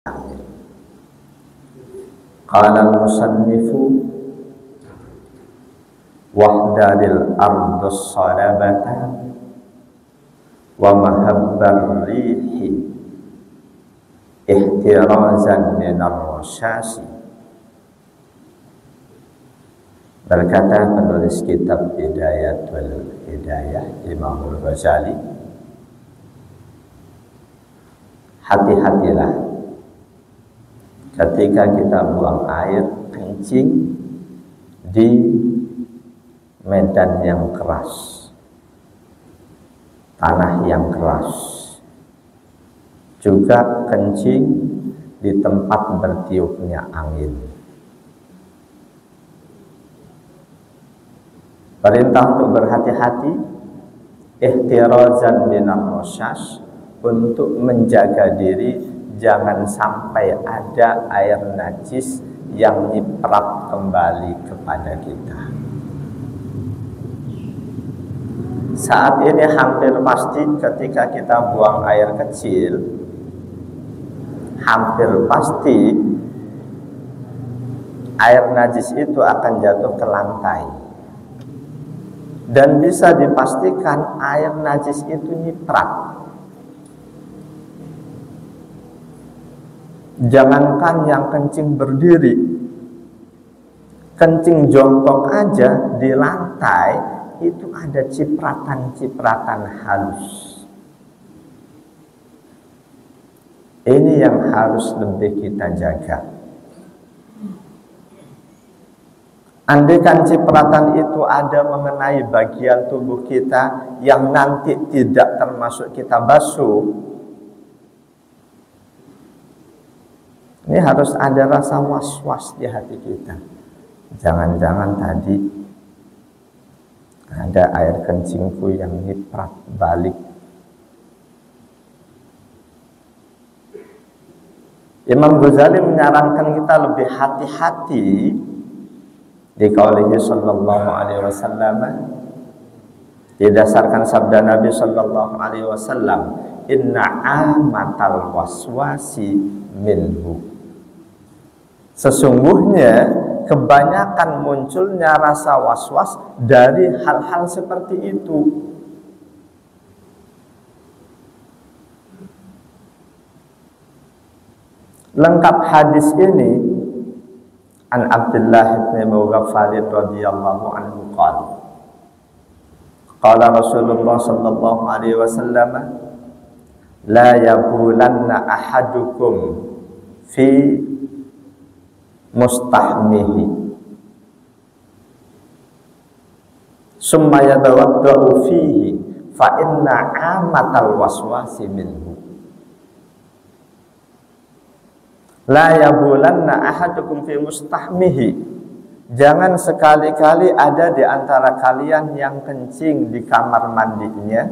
Qala al-musannifu wahdadil ardus salabata wa mahabbar rihi ihtirazan minar rasyasi. Berkata penulis kitab Bidayatul Hidayah Imam Ghazali, hati-hatilah ketika kita buang air kencing di medan yang keras, tanah yang keras, juga kencing di tempat bertiupnya angin. Perintah untuk berhati-hati, ihtirazan minar rasyas, untuk menjaga diri jangan sampai ada air najis yang nyiprat kembali kepada kita. Saat ini hampir pasti ketika kita buang air kecil, hampir pasti air najis itu akan jatuh ke lantai. Dan bisa dipastikan air najis itu nyiprat. Jangankan yang kencing berdiri, kencing jongkok aja di lantai itu ada cipratan-cipratan halus. Ini yang harus lebih kita jaga. Andaikan cipratan itu ada mengenai bagian tubuh kita yang nanti tidak termasuk kita basuh, ini harus ada rasa was-was di hati kita. Jangan-jangan tadi ada air kencingku yang nyiprat balik. Imam Ghazali menyarankan kita lebih hati-hati di qaulihi sallallahu alaihi wasallam, didasarkan sabda Nabi sallallahu alaihi wasallam, inna amatal waswasi minhu. Sesungguhnya kebanyakan munculnya rasa was-was dari hal-hal seperti itu. Lengkap hadis ini an Abdullah bin Mughaffal radhiyallahu anhu qala qala Rasulullah sallallahu alaihi wasallam la yabulanna ahadukum fi mustahmihi summa yatawaddau fihi fa inna amatal waswasi minhu. La yabulanna ahadukum fi mustahmihi, jangan sekali-kali ada di antara kalian yang kencing di kamar mandinya,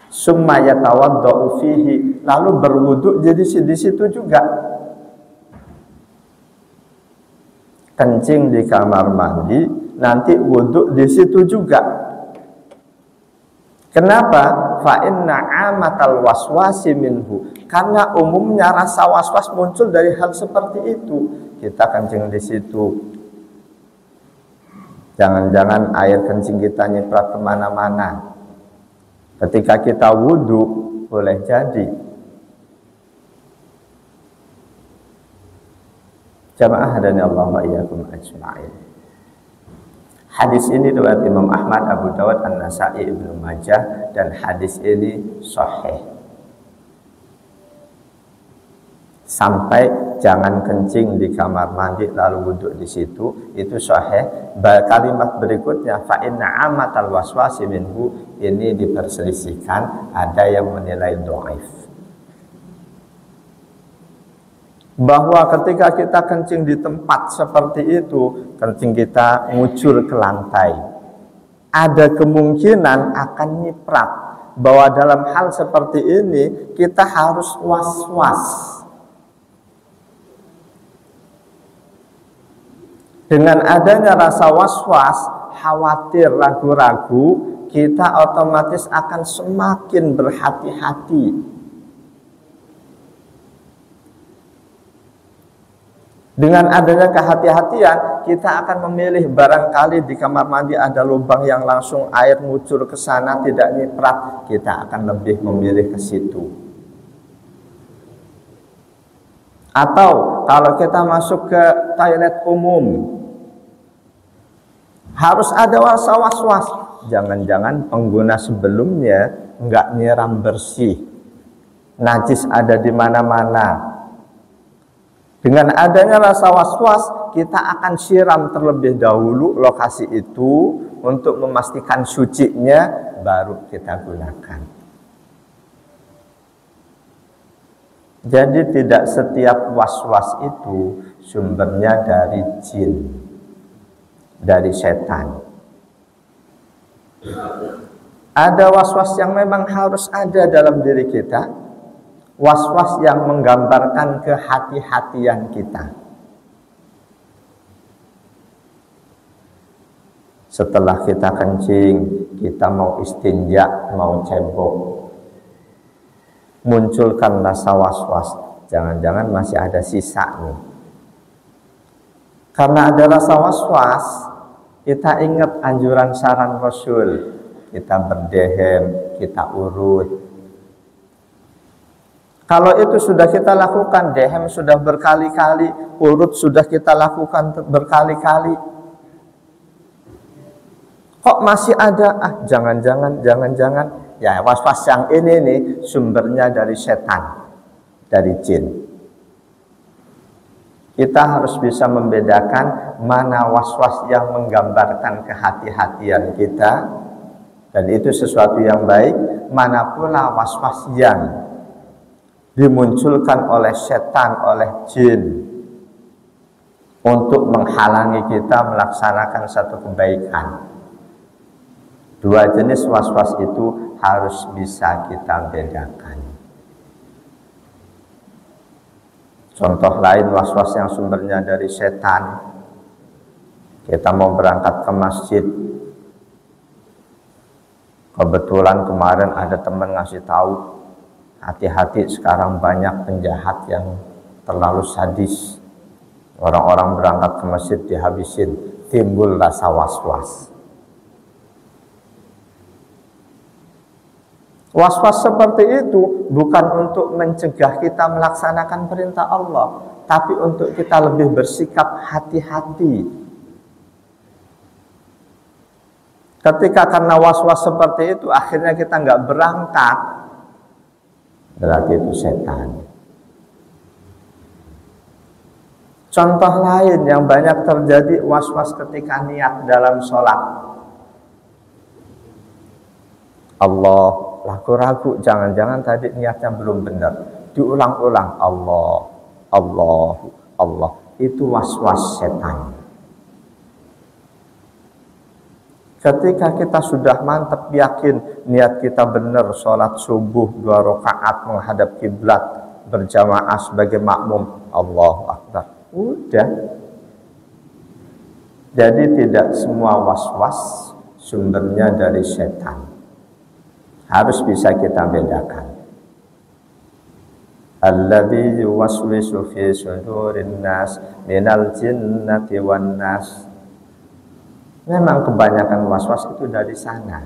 summa yatawaddau fihi, lalu berwudu jadi di situ juga. Kencing di kamar mandi, nanti wudu di situ juga. Kenapa? Fa inna amatal waswasi minhu, karena umumnya rasa waswas muncul dari hal seperti itu. Kita kencing di situ, jangan-jangan air kencing kita nyiprat kemana-mana. Ketika kita wudu, boleh jadi. Jamaah hadani Allah wa iyyakum ajma'in. Hadis ini riwayat Imam Ahmad, Abu Dawud, An-Nasa'i, Ibnu Majah, dan hadis ini sahih. Sampai jangan kencing di kamar mandi lalu wudhu di situ, itu sahih. Kalimat berikutnya fa inna amatal waswasi minhu, ini diperselisihkan, ada yang menilai dhaif. Bahwa ketika kita kencing di tempat seperti itu, kencing kita ngucur ke lantai, ada kemungkinan akan nyiprat. Bahwa dalam hal seperti ini kita harus was-was. Dengan adanya rasa was-was, khawatir, ragu-ragu, kita otomatis akan semakin berhati-hati. Dengan adanya kehati-hatian, kita akan memilih barangkali di kamar mandi ada lubang yang langsung air ngucur ke sana, tidak nyiprat, kita akan lebih memilih ke situ. Atau kalau kita masuk ke toilet umum, harus ada rasa was-was. Jangan-jangan pengguna sebelumnya nggak nyiram bersih, najis ada di mana-mana. Dengan adanya rasa was-was, kita akan siram terlebih dahulu lokasi itu untuk memastikan sucinya, baru kita gunakan. Jadi tidak setiap was-was itu sumbernya dari jin, dari setan. Ada was-was yang memang harus ada dalam diri kita, was-was yang menggambarkan kehati-hatian kita. Setelah kita kencing, kita mau istinja, mau cebok, munculkan rasa was-was, jangan-jangan masih ada sisa nih. Karena ada rasa was-was, kita ingat anjuran saran Rasul, kita berdehem, kita urut. Kalau itu sudah kita lakukan, dehem sudah berkali-kali, urut sudah kita lakukan berkali-kali, kok masih ada? Jangan-jangan, ya was-was yang ini nih sumbernya dari setan, dari jin. Kita harus bisa membedakan mana was-was yang menggambarkan kehati-hatian kita, dan itu sesuatu yang baik, mana pula was-was yang dimunculkan oleh setan, oleh jin untuk menghalangi kita melaksanakan satu kebaikan. Dua jenis was-was itu harus bisa kita bedakan. Contoh lain was-was yang sumbernya dari setan, kita mau berangkat ke masjid, kebetulan kemarin ada teman ngasih tahu, hati-hati sekarang banyak penjahat yang terlalu sadis. Orang-orang berangkat ke masjid dihabisin, timbul rasa was-was. Was-was seperti itu bukan untuk mencegah kita melaksanakan perintah Allah, tapi untuk kita lebih bersikap hati-hati. Ketika karena was-was seperti itu akhirnya kita nggak berangkat, berarti itu setan. Contoh lain yang banyak terjadi was-was ketika niat dalam sholat. Allah, ragu-ragu, jangan-jangan tadi niatnya belum benar. Diulang-ulang, Allah, Allah, Allah. Itu was-was setan. Ketika kita sudah mantap yakin niat kita benar, sholat subuh 2 rakaat menghadap kiblat berjamaah sebagai makmum, Allahu Akbar, udah. Jadi tidak semua was-was sumbernya dari setan. Harus bisa kita bedakan. Alladzi yuwaswisu fi sudurin nas minal jinnati wan nas. Memang kebanyakan was-was itu dari sana,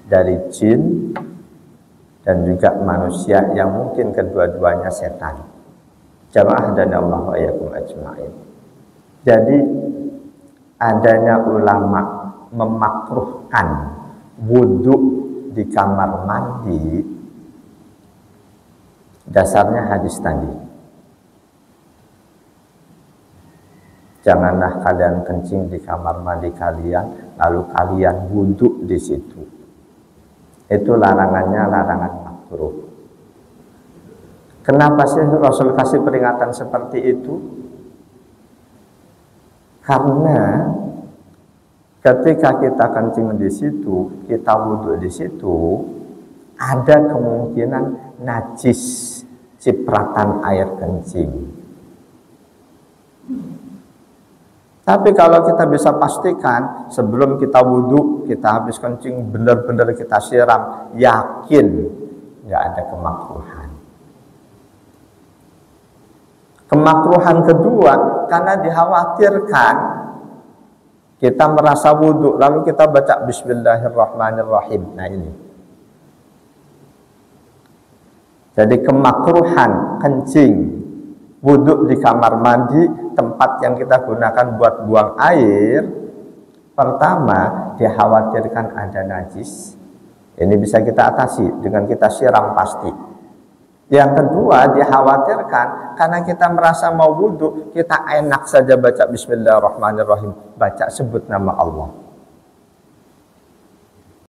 dari jin dan juga manusia yang mungkin kedua-duanya setan. Jamaah dan Allah wa iyyakum ajma'in. Jadi adanya ulama memakruhkan wudhu di kamar mandi, dasarnya hadis tadi. Janganlah kalian kencing di kamar mandi kalian, lalu kalian wudhu di situ. Itu larangannya larangan makruh. Kenapa sih Rasul kasih peringatan seperti itu? Karena ketika kita kencing di situ, kita wudhu di situ, ada kemungkinan najis cipratan air kencing. Tapi kalau kita bisa pastikan sebelum kita wudhu, kita habis kencing, benar-benar kita siram, yakin nggak ada kemakruhan. Kemakruhan kedua, karena dikhawatirkan kita merasa wudhu lalu kita baca Bismillahirrahmanirrahim. Nah ini. Jadi kemakruhan kencing wudhu di kamar mandi, tempat yang kita gunakan buat buang air. Pertama, dikhawatirkan ada najis. Ini bisa kita atasi dengan kita siram pasti. Yang kedua, dikhawatirkan karena kita merasa mau wudhu, kita enak saja baca Bismillahirrahmanirrahim, baca sebut nama Allah.